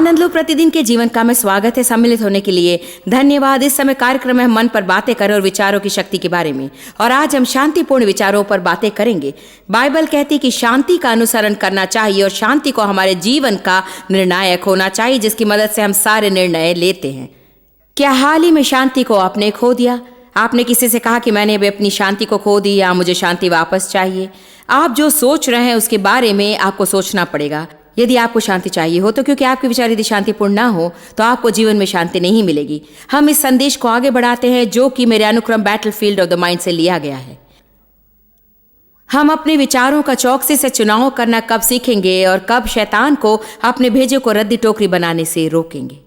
आनंद लो प्रतिदिन के जीवन का में स्वागत है सम्मिलित होने के लिए। धन्यवाद। इस समय कार्यक्रम में हम मन पर बातें करें और विचारों की शक्ति के बारे में, और आज हम शांतिपूर्ण विचारों पर बातें करेंगे। बाइबल कहती है कि शांति का अनुसरण करना चाहिए और शांति को हमारे जीवन का निर्णायक होना चाहिए, जिसकी मदद से हम सारे निर्णय लेते हैं। क्या हाल ही में शांति को आपने खो दिया? आपने किसी से कहा कि मैंने अभी अपनी शांति को खो दी या मुझे शांति वापस चाहिए? आप जो सोच रहे हैं उसके बारे में आपको सोचना पड़ेगा। यदि आपको शांति चाहिए हो तो क्योंकि आपके विचार यदि शांतिपूर्ण ना हो तो आपको जीवन में शांति नहीं मिलेगी। हम इस संदेश को आगे बढ़ाते हैं जो कि मेरे अनुक्रम बैटलफील्ड ऑफ द माइंड से लिया गया है। हम अपने विचारों का चौकसी से चुनाव करना कब सीखेंगे और कब शैतान को अपने भेजे को रद्दी टोकरी बनाने से रोकेंगे।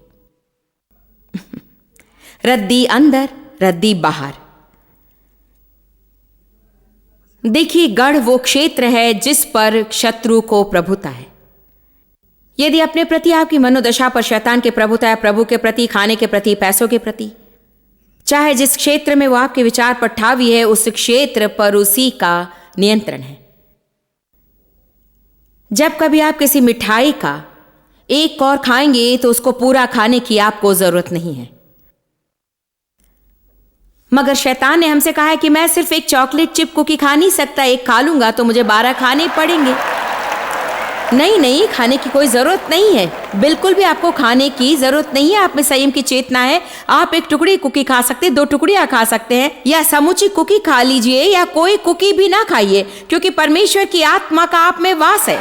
रद्दी अंदर, रद्दी बाहर। देखिए, गढ़ वो क्षेत्र है जिस पर शत्रु को प्रभुता है। यदि अपने प्रति, आपकी मनोदशा पर शैतान के प्रभुता है, प्रभु के प्रति, खाने के प्रति, पैसों के प्रति, चाहे जिस क्षेत्र में वो आपके विचार पर ठावी है, उस क्षेत्र पर उसी का नियंत्रण है। जब कभी आप किसी मिठाई का एक और खाएंगे तो उसको पूरा खाने की आपको जरूरत नहीं है, मगर शैतान ने हमसे कहा है कि मैं सिर्फ एक चॉकलेट चिप कुकी खा नहीं सकता, एक खा लूंगा तो मुझे 12 खाने पड़ेंगे। नहीं, खाने की कोई जरूरत नहीं है, बिल्कुल भी आपको खाने की जरूरत नहीं है। आप में संयम की चेतना है। आप एक टुकड़ी कुकी खा सकते हैं, 2 टुकड़ियां खा सकते हैं, या समूची कुकी खा लीजिए, या कोई कुकी भी ना खाइए, क्योंकि परमेश्वर की आत्मा का आप में वास है।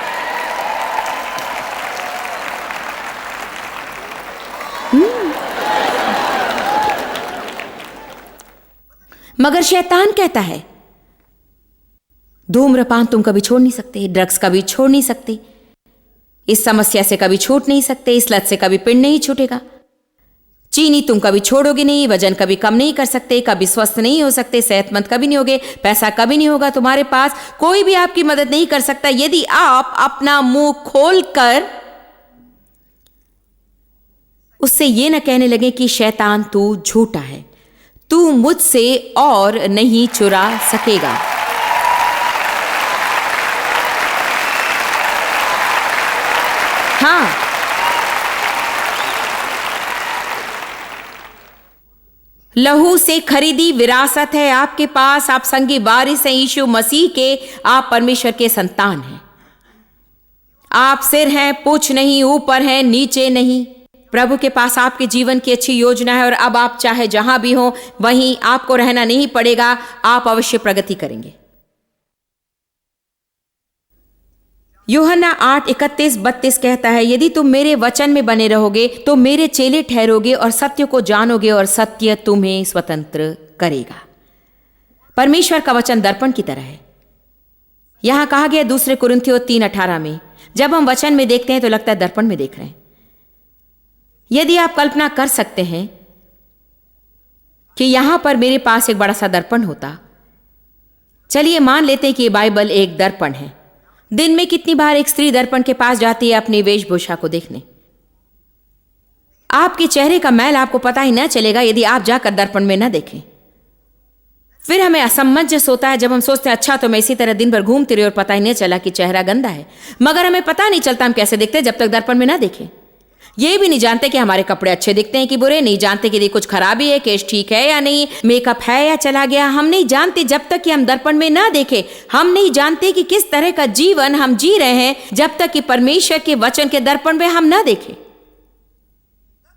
मगर शैतान कहता है धूम्रपान तुम कभी छोड़ नहीं सकते, ड्रग्स कभी छोड़ नहीं सकते, इस समस्या से कभी छूट नहीं सकते, इस लत से कभी पिंड नहीं छूटेगा, चीनी तुम कभी छोड़ोगे नहीं, वजन कभी कम नहीं कर सकते, कभी स्वस्थ नहीं हो सकते, सेहतमंद कभी नहीं होगे, पैसा कभी नहीं होगा तुम्हारे पास, कोई भी आपकी मदद नहीं कर सकता यदि आप अपना मुंह खोलकर उससे यह न कहने लगे कि शैतान तू झूठा है, तू मुझसे और नहीं चुरा सकेगा। हाँ, लहू से खरीदी विरासत है आपके पास। आप संगी वारिस हैं यीशु मसीह के। आप परमेश्वर के संतान हैं। आप सिर हैं, पूंछ नहीं, ऊपर हैं, नीचे नहीं। प्रभु के पास आपके जीवन की अच्छी योजना है और अब आप चाहे जहां भी हो वहीं आपको रहना नहीं पड़ेगा। आप अवश्य प्रगति करेंगे। यूहन्ना 8:31-32 कहता है, यदि तुम मेरे वचन में बने रहोगे तो मेरे चेले ठहरोगे और सत्य को जानोगे और सत्य तुम्हें स्वतंत्र करेगा। परमेश्वर का वचन दर्पण की तरह है। यहां कहा गया 2 कुरिन्थियों 3:18 में, जब हम वचन में देखते हैं तो लगता है दर्पण में देख रहे हैं। यदि आप कल्पना कर सकते हैं कि यहां पर मेरे पास एक बड़ा सा दर्पण होता, चलिए मान लेते हैं कि बाइबल एक दर्पण है। दिन में कितनी बार एक स्त्री दर्पण के पास जाती है अपनी वेशभूषा को देखने? आपके चेहरे का मैल आपको पता ही ना चलेगा यदि आप जाकर दर्पण में ना देखें। फिर हमें असमंजस होता है जब हम सोचते हैं अच्छा तो मैं इसी तरह दिन भर घूमती रही और पता ही नहीं चला कि चेहरा गंदा है। मगर हमें पता नहीं चलता हम कैसे दिखते जब तक दर्पण में ना देखें। ये भी नहीं जानते कि हमारे कपड़े अच्छे दिखते हैं कि बुरे, नहीं जानते कि कुछ खराबी है, केश ठीक है या नहीं, मेकअप है या चला गया। हम नहीं जानते जब तक कि हम दर्पण में ना देखें। हम नहीं जानते कि किस तरह का जीवन हम जी रहे हैं जब तक कि परमेश्वर के वचन के दर्पण में हम ना देखें।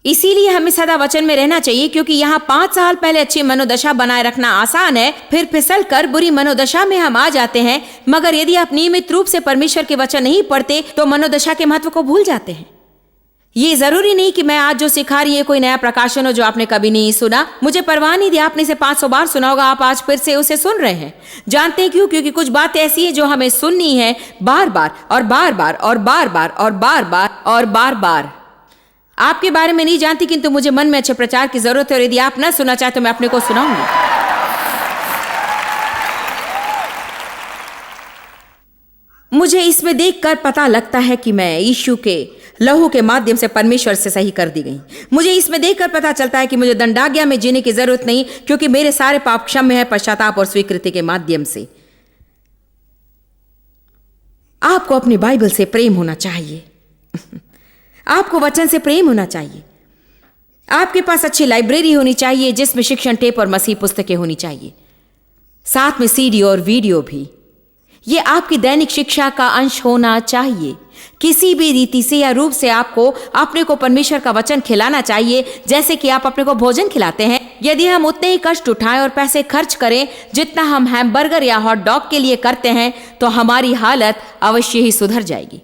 इसीलिए हमें सदा वचन में रहना चाहिए, क्योंकि यहाँ 5 साल पहले अच्छी मनोदशा बनाए रखना आसान है, फिर फिसल कर बुरी मनोदशा में हम आ जाते हैं। मगर यदि आप नियमित रूप से परमेश्वर के वचन नहीं पढ़ते तो मनोदशा के महत्व को भूल जाते हैं। ये जरूरी नहीं कि मैं आज जो सिखा रही है कोई नया प्रकाशन हो जो आपने कभी नहीं सुना। मुझे परवाह नहीं थी, आपने इसे 500 बार सुना होगा, आप आज फिर से उसे सुन रहे हैं। जानते हैं क्यों? क्योंकि कुछ बात ऐसी है जो हमें सुननी है बार बार और बार बार और बार बार और बार बार और बार बार। आपके बारे में नहीं जानती, किंतु मुझे मन में अच्छे प्रचार की जरूरत है और यदि आप ना सुनना चाहते तो मैं अपने को सुनाऊंगी। मुझे इसमें देखकर पता लगता है कि मैं यीशु के लहू के माध्यम से परमेश्वर से सही कर दी गई। मुझे इसमें देखकर पता चलता है कि मुझे दंडाज्ञा में जीने की जरूरत नहीं, क्योंकि मेरे सारे पाप क्षम्य है पश्चाताप और स्वीकृति के माध्यम से। आपको अपनी बाइबल से प्रेम होना चाहिए। आपको वचन से प्रेम होना चाहिए। आपके पास अच्छी लाइब्रेरी होनी चाहिए जिसमें शिक्षण टेप और मसीह पुस्तकें होनी चाहिए, साथ में सीडी और वीडियो भी। ये आपकी दैनिक शिक्षा का अंश होना चाहिए। किसी भी रीति से या रूप से आपको अपने को परमेश्वर का वचन खिलाना चाहिए, जैसे कि आप अपने को भोजन खिलाते हैं। यदि हम उतने ही कष्ट उठाएं और पैसे खर्च करें जितना हम हैमबर्गर या हॉट डॉग के लिए करते हैं, तो हमारी हालत अवश्य ही सुधर जाएगी।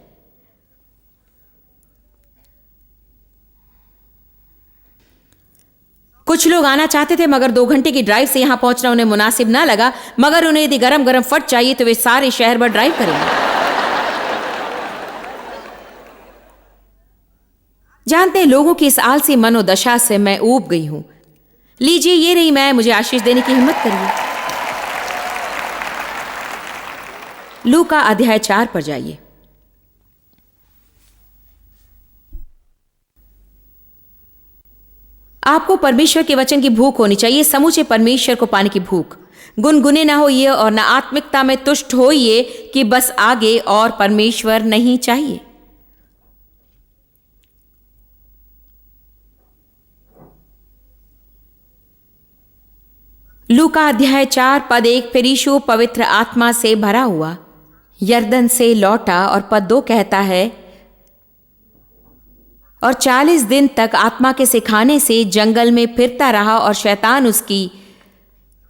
कुछ लोग आना चाहते थे, मगर 2 घंटे की ड्राइव से यहां पहुंचना उन्हें मुनासिब ना लगा। मगर उन्हें यदि गरम गरम फट चाहिए तो वे सारे शहर भर ड्राइव करेंगे। जानते हैं, लोगों की इस आलसी मनोदशा से मैं ऊब गई हूं। लीजिए, ये रही मैं, मुझे आशीष देने की हिम्मत करिए। लूका अध्याय 4 पर जाइए। आपको परमेश्वर के वचन की भूख होनी चाहिए, समूचे परमेश्वर को पाने की भूख। गुनगुने ना होइए और न आत्मिकता में तुष्ट होइए कि बस आगे और परमेश्वर नहीं चाहिए। लूका अध्याय 4 पद 1। फिर यीशु पवित्र आत्मा से भरा हुआ यरदन से लौटा, और पद 2 कहता है, और 40 दिन तक आत्मा के सिखाने से जंगल में फिरता रहा, और शैतान उसकी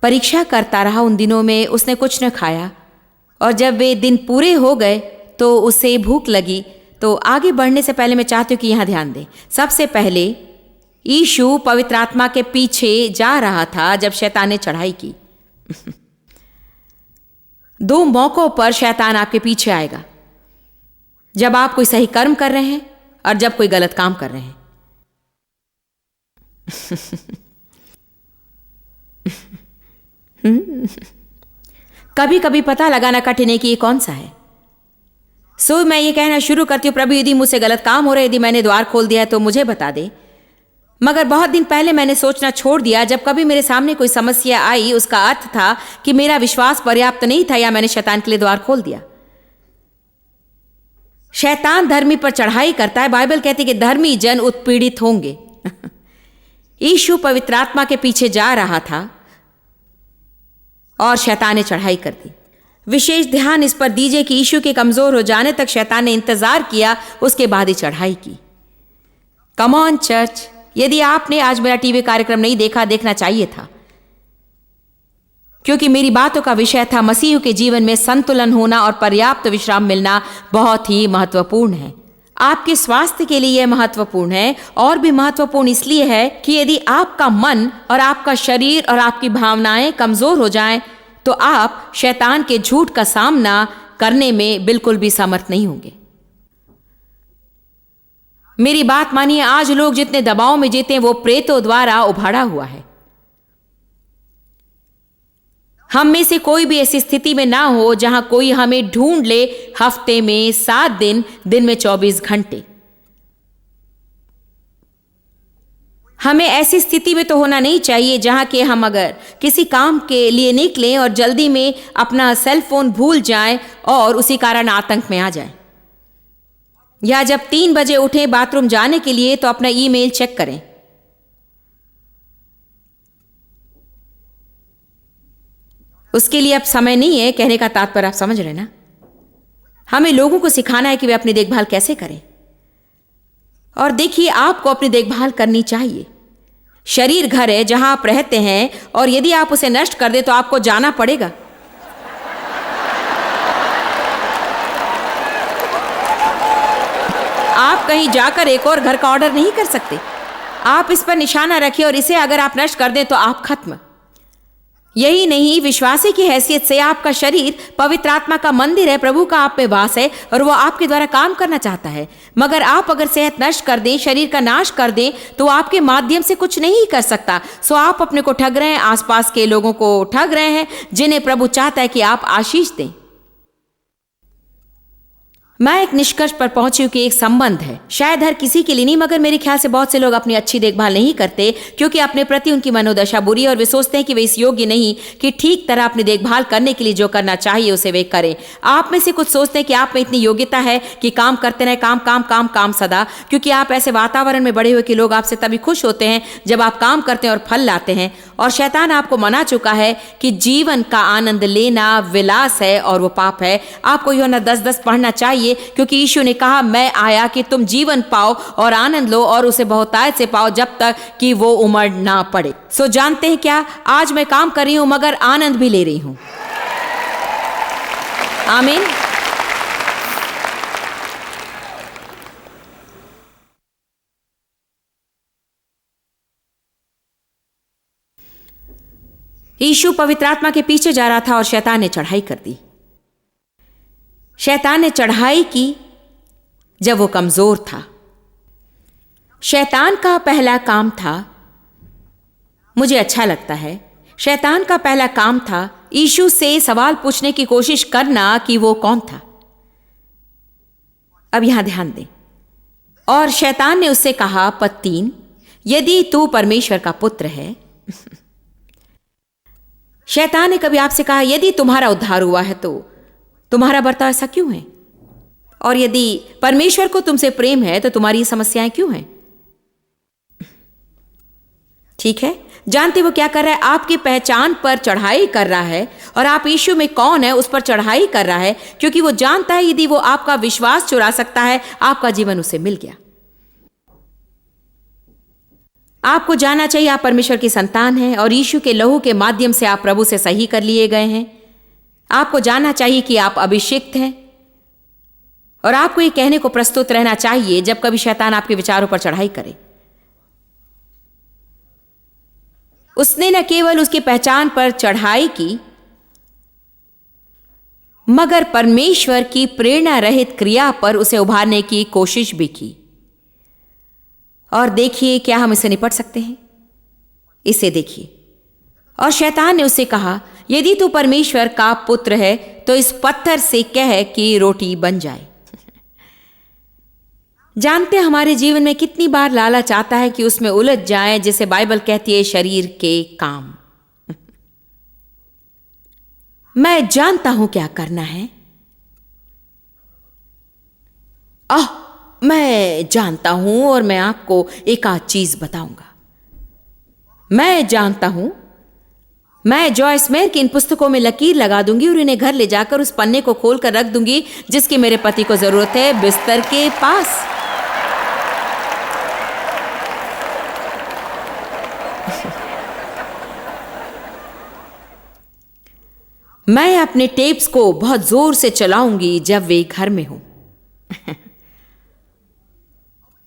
परीक्षा करता रहा। उन दिनों में उसने कुछ न खाया, और जब वे दिन पूरे हो गए तो उसे भूख लगी। तो आगे बढ़ने से पहले मैं चाहती हूँ कि यहाँ ध्यान दें। सबसे पहले यीशु पवित्र आत्मा के पीछे जा रहा था जब शैतान ने चढ़ाई की। 2 मौकों पर शैतान आपके पीछे आएगा, जब आप कोई सही कर्म कर रहे हैं और जब कोई गलत काम कर रहे हैं। कभी कभी पता लगाना कठिन है कि ये कौन सा है। सो मैं ये कहना शुरू करती हूँ, प्रभु यदि मुझसे गलत काम हो रहा है, यदि मैंने द्वार खोल दिया है तो मुझे बता दे। मगर बहुत दिन पहले मैंने सोचना छोड़ दिया। जब कभी मेरे सामने कोई समस्या आई, उसका अर्थ था कि मेरा विश्वास पर्याप्त नहीं था या मैंने शैतान के लिए द्वार खोल दिया। शैतान धर्मी पर चढ़ाई करता है। बाइबल कहती है कि धर्मी जन उत्पीड़ित होंगे। यीशु पवित्र आत्मा के पीछे जा रहा था और शैतान ने चढ़ाई कर दी। विशेष ध्यान इस पर दीजिए कि यीशु के कमजोर हो जाने तक शैतान ने इंतजार किया, उसके बाद ही चढ़ाई की। कम ऑन चर्च, यदि आपने आज मेरा टीवी कार्यक्रम नहीं देखा, देखना चाहिए था, क्योंकि मेरी बातों का विषय था मसीह के जीवन में संतुलन होना और पर्याप्त विश्राम मिलना बहुत ही महत्वपूर्ण है। आपके स्वास्थ्य के लिए यह महत्वपूर्ण है, और भी महत्वपूर्ण इसलिए है कि यदि आपका मन और आपका शरीर और आपकी भावनाएं कमजोर हो जाएं, तो आप शैतान के झूठ का सामना करने में बिल्कुल भी समर्थ नहीं होंगे। मेरी बात मानिए, आज लोग जितने दबाव में जीते हैं वो प्रेतों द्वारा उभाड़ा हुआ है। हम में से कोई भी ऐसी स्थिति में ना हो जहां कोई हमें ढूंढ ले हफ्ते में 7 दिन, दिन में 24 घंटे। हमें ऐसी स्थिति में तो होना नहीं चाहिए जहां कि हम अगर किसी काम के लिए निकलें और जल्दी में अपना सेल फोन भूल जाएं और उसी कारण आतंक में आ जाएं। या जब 3 बजे उठें बाथरूम जाने के लिए तो अपना ईमेल चेक करें। उसके लिए अब समय नहीं है, कहने का तात्पर्य आप समझ रहे ना। हमें लोगों को सिखाना है कि वे अपनी देखभाल कैसे करें। और देखिए, आपको अपनी देखभाल करनी चाहिए। शरीर घर है जहां आप रहते हैं, और यदि आप उसे नष्ट कर दें तो आपको जाना पड़ेगा। आप कहीं जाकर एक और घर का ऑर्डर नहीं कर सकते। आप इस पर निशाना रखिए, और इसे अगर आप नष्ट कर दें तो आप खत्म। यही नहीं, विश्वासी की हैसियत से आपका शरीर पवित्र आत्मा का मंदिर है, प्रभु का आप में वास है और वो आपके द्वारा काम करना चाहता है। मगर आप अगर सेहत नष्ट कर दें, शरीर का नाश कर दें, तो आपके माध्यम से कुछ नहीं कर सकता। सो आप अपने को ठग रहे हैं, आसपास के लोगों को ठग रहे हैं जिन्हें प्रभु चाहता है कि आप आशीष दें। मैं एक निष्कर्ष पर पहुंची हूं कि एक संबंध है, शायद हर किसी के लिए नहीं, मगर मेरे ख्याल से बहुत से लोग अपनी अच्छी देखभाल नहीं करते क्योंकि अपने प्रति उनकी मनोदशा बुरी है और वे सोचते हैं कि वे इस योग्य नहीं कि ठीक तरह अपनी देखभाल करने के लिए जो करना चाहिए उसे वे करें। आप में से कुछ सोचते हैं कि आप में इतनी योग्यता है कि काम करते रहे, काम काम काम काम सदा, क्योंकि आप ऐसे वातावरण में बड़े हुए कि लोग आपसे तभी खुश होते हैं जब आप काम करते हैं और फल लाते हैं। और शैतान आपको मना चुका है कि जीवन का आनंद लेना विलास है और वो पाप है। आपको यूहन्ना 10:10 पढ़ना चाहिए क्योंकि यीशु ने कहा, मैं आया कि तुम जीवन पाओ और आनंद लो और उसे बहुतायत से पाओ जब तक कि वो उमड़ ना पड़े। सो जानते हैं क्या, आज मैं काम कर रही हूं मगर आनंद भी ले रही हूं। आमीन। यीशु पवित्र आत्मा के पीछे जा रहा था और शैतान ने चढ़ाई कर दी। शैतान ने चढ़ाई की जब वो कमजोर था। शैतान का पहला काम था, मुझे अच्छा लगता है, शैतान का पहला काम था यीशु से सवाल पूछने की कोशिश करना कि वो कौन था। अब यहां ध्यान दें। और शैतान ने उससे कहा, पद 3, यदि तू परमेश्वर का पुत्र है। शैतान ने कभी आपसे कहा, यदि तुम्हारा उद्धार हुआ है तो तुम्हारा बर्ताव ऐसा क्यों है? और यदि परमेश्वर को तुमसे प्रेम है तो तुम्हारी ये समस्याएं क्यों हैं? ठीक है, जानते वो क्या कर रहा है? आपकी पहचान पर चढ़ाई कर रहा है और आप यीशु में कौन है उस पर चढ़ाई कर रहा है, क्योंकि वो जानता है यदि वो आपका विश्वास चुरा सकता है, आपका जीवन उसे मिल गया। आपको जानना चाहिए आप परमेश्वर की संतान हैं और यीशु के लहू के माध्यम से आप प्रभु से सही कर लिए गए हैं। आपको जानना चाहिए कि आप अभिषिक्त हैं और आपको ये कहने को प्रस्तुत रहना चाहिए जब कभी शैतान आपके विचारों पर चढ़ाई करे। उसने न केवल उसकी पहचान पर चढ़ाई की मगर परमेश्वर की प्रेरणा रहित क्रिया पर उसे उभारने की कोशिश भी की। और देखिए क्या हम इसे निपट सकते हैं, इसे देखिए। और शैतान ने उससे कहा, यदि तू परमेश्वर का पुत्र है तो इस पत्थर से कह कि रोटी बन जाए। जानते हैं हमारे जीवन में कितनी बार लालच आता है कि उसमें उलझ जाएं, जिसे बाइबल कहती है शरीर के काम। मैं जानता हूं क्या करना है। मैं जानता हूं और मैं आपको एक आध चीज बताऊंगा। मैं जानता हूं, मैं जॉयस मेयर की इन पुस्तकों में लकीर लगा दूंगी और इन्हें घर ले जाकर उस पन्ने को खोलकर रख दूंगी जिसकी मेरे पति को जरूरत है, बिस्तर के पास। मैं अपने टेप्स को बहुत जोर से चलाऊंगी जब वे घर में हो।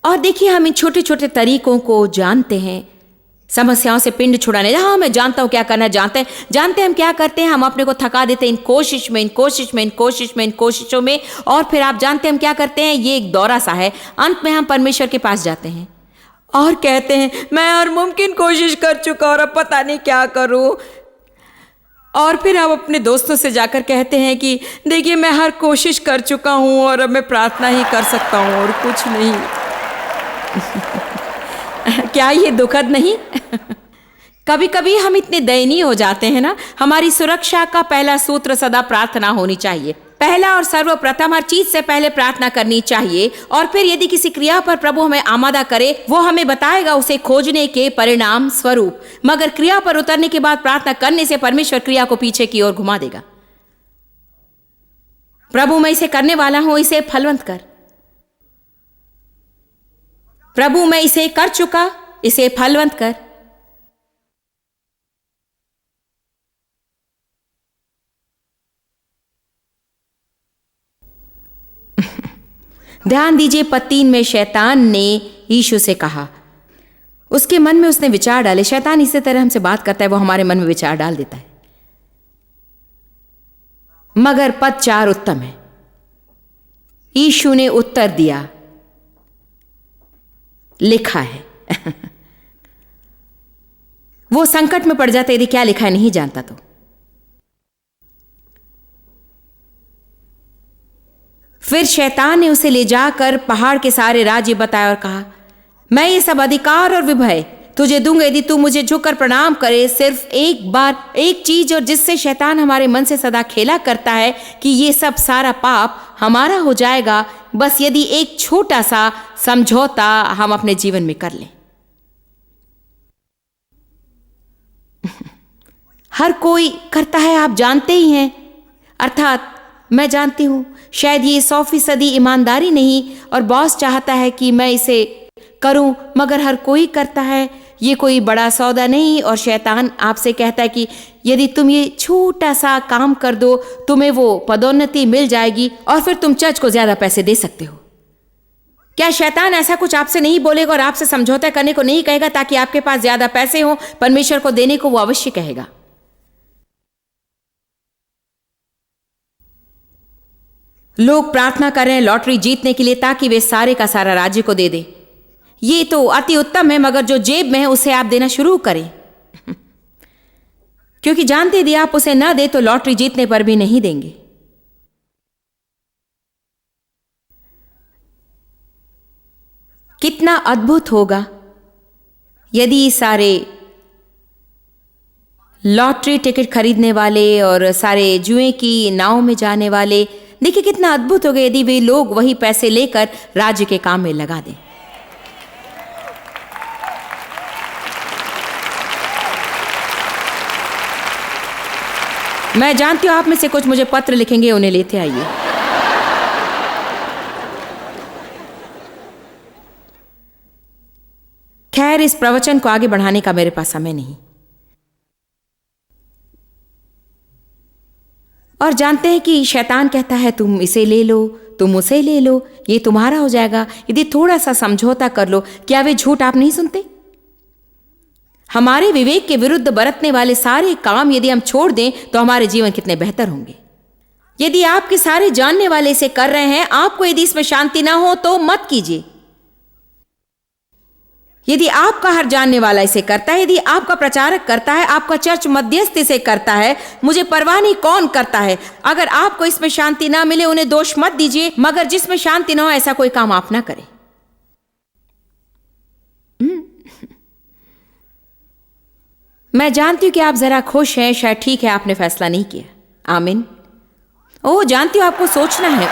और देखिए हम इन छोटे छोटे तरीकों को जानते हैं समस्याओं से पिंड छुड़ाने। हाँ, मैं जानता हूं क्या करना। जानते हैं हम क्या करते हैं, हम अपने को थका देते हैं इन कोशिशों में। और फिर आप जानते हैं हम क्या करते हैं, ये एक दौरा सा है। अंत में हम परमेश्वर के पास जाते हैं और कहते हैं मैं हर मुमकिन कोशिश कर चुका और अब पता नहीं क्या करूं। और फिर आप अपने दोस्तों से जाकर कहते हैं कि देखिए मैं हर कोशिश कर चुका हूं और अब मैं प्रार्थना ही कर सकता हूं और कुछ नहीं। क्या ये दुखद नहीं? कभी कभी हम इतने दयनीय हो जाते हैं ना। हमारी सुरक्षा का पहला सूत्र सदा प्रार्थना होनी चाहिए। पहला और सर्वप्रथम हर चीज से पहले प्रार्थना करनी चाहिए। और फिर यदि किसी क्रिया पर प्रभु हमें आमादा करे, वो हमें बताएगा उसे खोजने के परिणाम स्वरूप। मगर क्रिया पर उतरने के बाद प्रार्थना करने से परमेश्वर क्रिया को पीछे की ओर घुमा देगा। प्रभु मैं इसे करने वाला हूं, इसे फलवंत कर। प्रभु मैं इसे कर चुका, इसे फलवंत कर। ध्यान दीजिए, पद 3 में शैतान ने यीशु से कहा। उसके मन में उसने विचार डाले। शैतान इसी तरह हमसे बात करता है, वो हमारे मन में विचार डाल देता है। मगर पद 4 उत्तम है। यीशु ने उत्तर दिया, लिखा है। वो संकट में पड़ जाता यदि क्या लिखा है नहीं जानता तो। फिर शैतान ने उसे ले जाकर पहाड़ के सारे राज्य बताए और कहा, मैं ये सब अधिकार और विभय तुझे दूंगा यदि तू मुझे झुककर प्रणाम करे। सिर्फ एक बार एक चीज, और जिससे शैतान हमारे मन से सदा खेला करता है कि ये सब सारा पाप हमारा हो जाएगा, बस यदि एक छोटा सा समझौता हम अपने जीवन में कर लें। हर कोई करता है, आप जानते ही हैं, अर्थात मैं जानती हूं, शायद ये 100% ईमानदारी नहीं और बॉस चाहता है कि मैं इसे करूं, मगर हर कोई करता है। ये कोई बड़ा सौदा नहीं, और शैतान आपसे कहता है कि यदि तुम ये छोटा सा काम कर दो तुम्हें वो पदोन्नति मिल जाएगी और फिर तुम चर्च को ज्यादा पैसे दे सकते हो। क्या शैतान ऐसा कुछ आपसे नहीं बोलेगा और आपसे समझौता करने को नहीं कहेगा ताकि आपके पास ज्यादा पैसे हो? परमेश्वर को देने को वो अवश्य कहेगा। लोग प्रार्थना कर रहे हैं लॉटरी जीतने के लिए ताकि वे सारे का सारा राज्य को दे दे। ये तो अति उत्तम है, मगर जो जेब में है उसे आप देना शुरू करें, क्योंकि जानते यदि आप उसे न दे तो लॉटरी जीतने पर भी नहीं देंगे। कितना अद्भुत होगा यदि सारे लॉटरी टिकट खरीदने वाले और सारे जुए की नाव में जाने वाले, देखिए कितना अद्भुत होगा यदि वे लोग वही पैसे लेकर राज्य के काम में लगा दें। मैं जानती हूं आप में से कुछ मुझे पत्र लिखेंगे, उन्हें लेते आइए। खैर, इस प्रवचन को आगे बढ़ाने का मेरे पास समय नहीं। और जानते हैं कि शैतान कहता है तुम इसे ले लो, तुम उसे ले लो, ये तुम्हारा हो जाएगा यदि थोड़ा सा समझौता कर लो। क्या वे झूठ आप नहीं सुनते? हमारे विवेक के विरुद्ध बरतने वाले सारे काम यदि हम छोड़ दें तो हमारे जीवन कितने बेहतर होंगे। यदि आपके सारे जानने वाले इसे कर रहे हैं, आपको यदि इसमें शांति ना हो तो मत कीजिए। यदि आपका हर जानने वाला इसे करता है, यदि आपका प्रचारक करता है, आपका चर्च मध्यस्थ इसे करता है, मुझे परवाह नहीं कौन करता है। अगर आपको इसमें शांति ना मिले उन्हें दोष मत दीजिए, मगर जिसमें शांति ना हो ऐसा कोई काम आप ना करें। मैं जानती हूं कि आप जरा खुश हैं, शायद ठीक है आपने फैसला नहीं किया। आमीन। ओह, जानती हूं आपको सोचना है।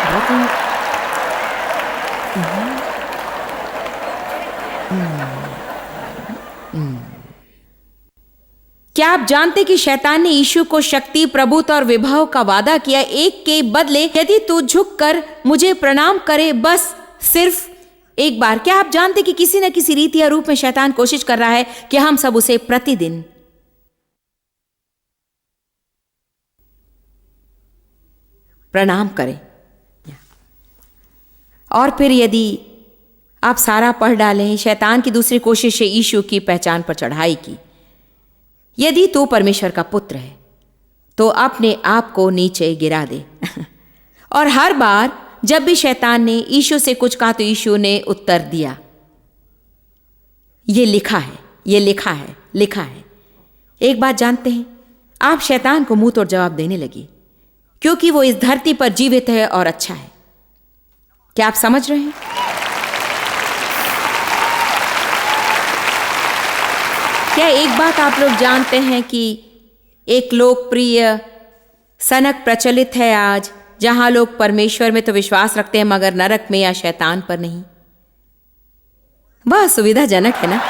क्या आप जानते कि शैतान ने यीशु को शक्ति, प्रभुत्व और विभव का वादा किया एक के बदले यदि तू झुक कर मुझे प्रणाम करे, बस सिर्फ एक बार। क्या आप जानते कि किसी न किसी रीति या रूप में शैतान कोशिश कर रहा है कि हम सब उसे प्रतिदिन प्रणाम करें। और फिर यदि आप सारा पढ़ डालें, शैतान की दूसरी कोशिश है यीशु की पहचान पर चढ़ाई की। यदि तू परमेश्वर का पुत्र है तो अपने आप को नीचे गिरा दे। और हर बार जब भी शैतान ने यीशु से कुछ कहा तो यीशु ने उत्तर दिया, ये लिखा है, ये लिखा है, लिखा है। एक बात जानते हैं, आप शैतान को मुंह तोड़ जवाब देने लगी, क्योंकि वो इस धरती पर जीवित है और अच्छा है। क्या आप समझ रहे हैं? क्या एक बात आप लोग जानते हैं कि एक लोकप्रिय सनक प्रचलित है आज, जहां लोग परमेश्वर में तो विश्वास रखते हैं मगर नरक में या शैतान पर नहीं। वह सुविधाजनक है ना?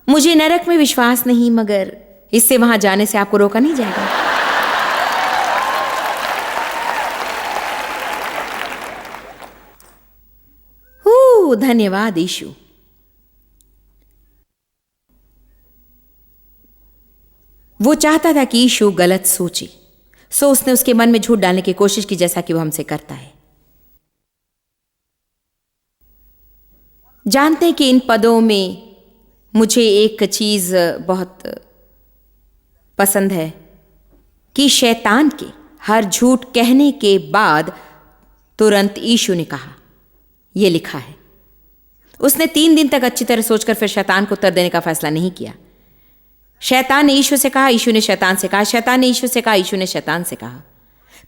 मुझे नरक में विश्वास नहीं, मगर इससे वहां जाने से आपको रोका नहीं जाएगा। धन्यवाद यीशु। वो चाहता था कि यीशु गलत सोचे, सो उसने उसके मन में झूठ डालने की कोशिश की, जैसा कि वो हमसे करता है। जानते हैं कि इन पदों में मुझे एक चीज बहुत पसंद है कि शैतान के हर झूठ कहने के बाद तुरंत यीशु ने कहा, यह लिखा है। उसने 3 दिन तक अच्छी तरह सोचकर फिर शैतान को उत्तर देने का फैसला नहीं किया। शैतान ने यीशु से कहा, यीशु ने शैतान से कहा, शैतान ने यीशु से कहा, यीशु ने शैतान से कहा।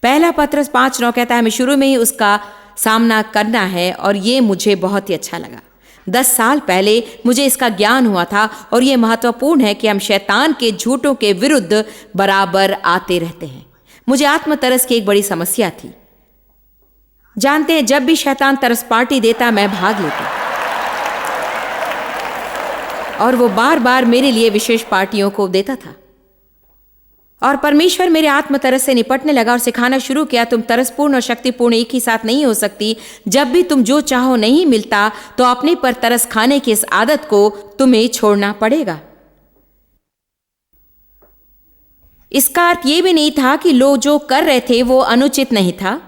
पहला पत्रस 5:9 कहता है, हमें शुरू में ही उसका सामना करना है और ये मुझे बहुत ही अच्छा लगा। 10 साल पहले मुझे इसका ज्ञान हुआ था और ये महत्वपूर्ण है कि हम शैतान के झूठों के विरुद्ध बराबर आते रहते हैं। मुझे आत्मतरस की एक बड़ी समस्या थी। जानते हैं, जब भी शैतान तरस पार्टी देता मैं भाग लेता और वो बार बार मेरे लिए विशेष पार्टियों को देता था। और परमेश्वर मेरे आत्मतरस से निपटने लगा और सिखाना शुरू किया, तुम तरसपूर्ण और शक्तिपूर्ण एक ही साथ नहीं हो सकती। जब भी तुम जो चाहो नहीं मिलता तो अपने पर तरस खाने की इस आदत को तुम्हें छोड़ना पड़ेगा। इसका अर्थ यह भी नहीं था कि लोग जो कर रहे थे वो अनुचित नहीं था।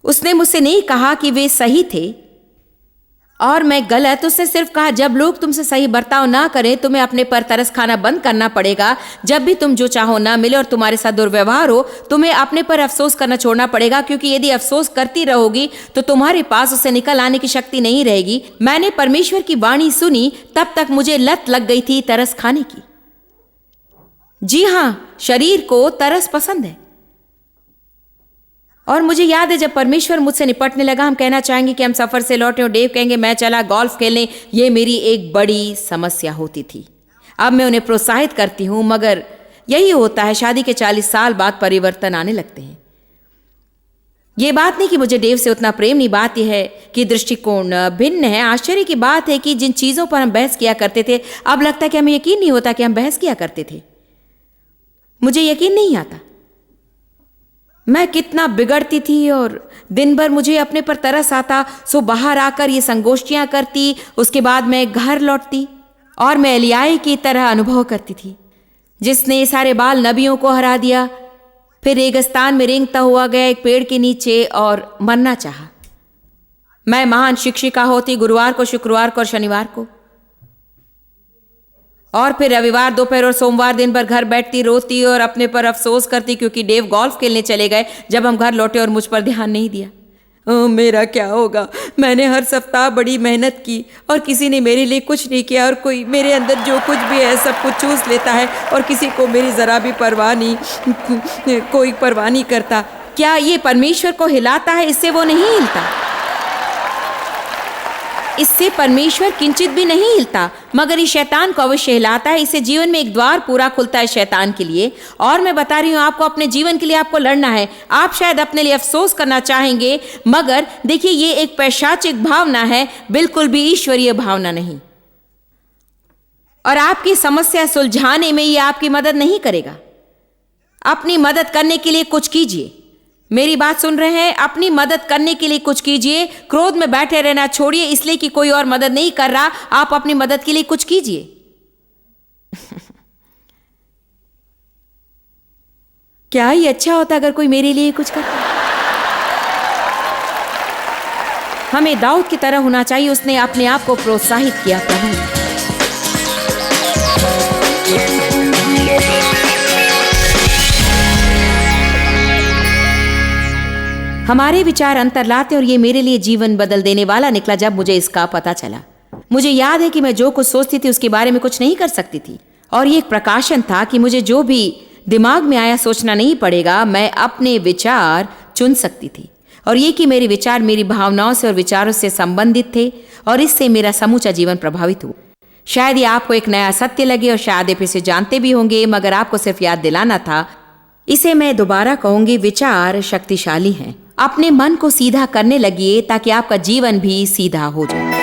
उसने मुझसे नहीं कहा कि वे सही थे और मैं गलत। उसने सिर्फ कहा, जब लोग तुमसे सही बर्ताव ना करें तुम्हें अपने पर तरस खाना बंद करना पड़ेगा। जब भी तुम जो चाहो ना मिले और तुम्हारे साथ दुर्व्यवहार हो तुम्हें अपने पर अफसोस करना छोड़ना पड़ेगा, क्योंकि यदि अफसोस करती रहोगी तो तुम्हारे पास उससे निकल आने की शक्ति नहीं रहेगी। मैंने परमेश्वर की वाणी सुनी, तब तक मुझे लत लग गई थी तरस खाने की। जी हां, शरीर को तरस पसंद है। और मुझे याद है जब परमेश्वर मुझसे निपटने लगा, हम कहना चाहेंगे कि हम सफर से लौटे और डेव कहेंगे मैं चला गोल्फ खेलने, ये मेरी एक बड़ी समस्या होती थी। अब मैं उन्हें प्रोत्साहित करती हूं, मगर यही होता है, शादी के 40 साल बाद परिवर्तन आने लगते हैं। ये बात नहीं कि मुझे डेव से उतना प्रेम नहीं, बात यह है कि दृष्टिकोण भिन्न है। आश्चर्य की बात है कि जिन चीजों पर हम बहस किया करते थे अब लगता है कि हमें यकीन नहीं होता कि हम बहस किया करते थे। मुझे यकीन नहीं आता मैं कितना बिगड़ती थी और दिन भर मुझे अपने पर तरस आता। सो बाहर आकर ये संगोष्ठियां करती, उसके बाद मैं घर लौटती और मैं एलियाह की तरह अनुभव करती थी जिसने सारे बाल नबियों को हरा दिया। फिर रेगिस्तान में रेंगता हुआ गया एक पेड़ के नीचे और मरना चाहा। मैं महान शिक्षिका होती गुरुवार को, शुक्रवार को और शनिवार को, और फिर रविवार दोपहर और सोमवार दिन भर घर बैठती, रोती और अपने पर अफसोस करती क्योंकि डेव गोल्फ खेलने चले गए। जब हम घर लौटे और मुझ पर ध्यान नहीं दिया। मेरा क्या होगा? मैंने हर सप्ताह बड़ी मेहनत की और किसी ने मेरे लिए कुछ नहीं किया और कोई मेरे अंदर जो कुछ भी है सब कुछ चूस लेता है और किसी को मेरी जरा भी परवाह नहीं, कोई परवाह नहीं करता। क्या ये परमेश्वर को हिलाता है? इससे वो नहीं हिलता। इससे परमेश्वर किंचित भी नहीं हिलता, मगर ये शैतान को अवश्य हिलाता है। इससे जीवन में एक द्वार पूरा खुलता है शैतान के लिए। और मैं बता रही हूं आपको, अपने जीवन के लिए आपको लड़ना है। आप शायद अपने लिए अफसोस करना चाहेंगे, मगर देखिए ये एक पैशाचिक भावना है, बिल्कुल भी ईश्वरीय भावना नहीं। और आपकी समस्या सुलझाने में ये आपकी मदद नहीं करेगा। अपनी मदद करने के लिए कुछ कीजिए। मेरी बात सुन रहे हैं? अपनी मदद करने के लिए कुछ कीजिए। क्रोध में बैठे रहना छोड़िए इसलिए कि कोई और मदद नहीं कर रहा। आप अपनी मदद के लिए कुछ कीजिए। क्या ही अच्छा होता अगर कोई मेरे लिए कुछ करता। हमें दाऊद की तरह होना चाहिए। उसने अपने आप को प्रोत्साहित किया। प्रभु हमारे विचार अंतर लाते और ये मेरे लिए जीवन बदल देने वाला निकला जब मुझे इसका पता चला। मुझे याद है कि मैं जो कुछ सोचती थी उसके बारे में कुछ नहीं कर सकती थी, और ये एक प्रकाशन था कि मुझे जो भी दिमाग में आया सोचना नहीं पड़ेगा। मैं अपने विचार चुन सकती थी, और ये कि मेरे विचार मेरी भावनाओं से और विचारों से संबंधित थे, और इससे मेरा समूचा जीवन प्रभावित हुआ। शायद ये आपको एक नया सत्य लगे और शायद आप इसे जानते भी होंगे, मगर आपको सिर्फ याद दिलाना था। इसे मैं दोबारा कहूंगी, विचार शक्तिशाली हैं। अपने मन को सीधा करने लगिए ताकि आपका जीवन भी सीधा हो जाए।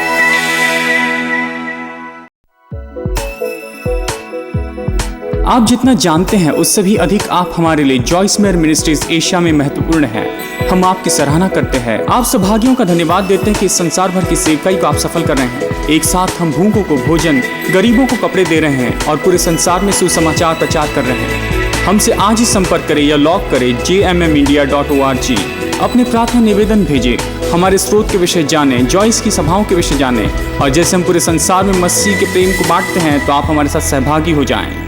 आप जितना जानते हैं उससे भी अधिक आप हमारे लिए जॉइस मेयर मिनिस्ट्रीज एशिया में महत्वपूर्ण है। हम आपकी सराहना करते हैं। आप सौभाग्यों का धन्यवाद देते हैं कि इस संसार भर की सेवकाई को आप सफल कर रहे हैं। एक साथ हम भूखों को भोजन, गरीबों को कपड़े दे रहे हैं और पूरे संसार में सुसमाचार प्रचार कर रहे हैं। हमसे आज ही संपर्क करें या लॉग करें jmmindia.org। अपने प्रार्थना निवेदन भेजें, हमारे स्रोत के विषय जानें, जॉइस की सभाओं के विषय जानें, और जैसे हम पूरे संसार में मसीह के प्रेम को बांटते हैं तो आप हमारे साथ सहभागी हो जाएं।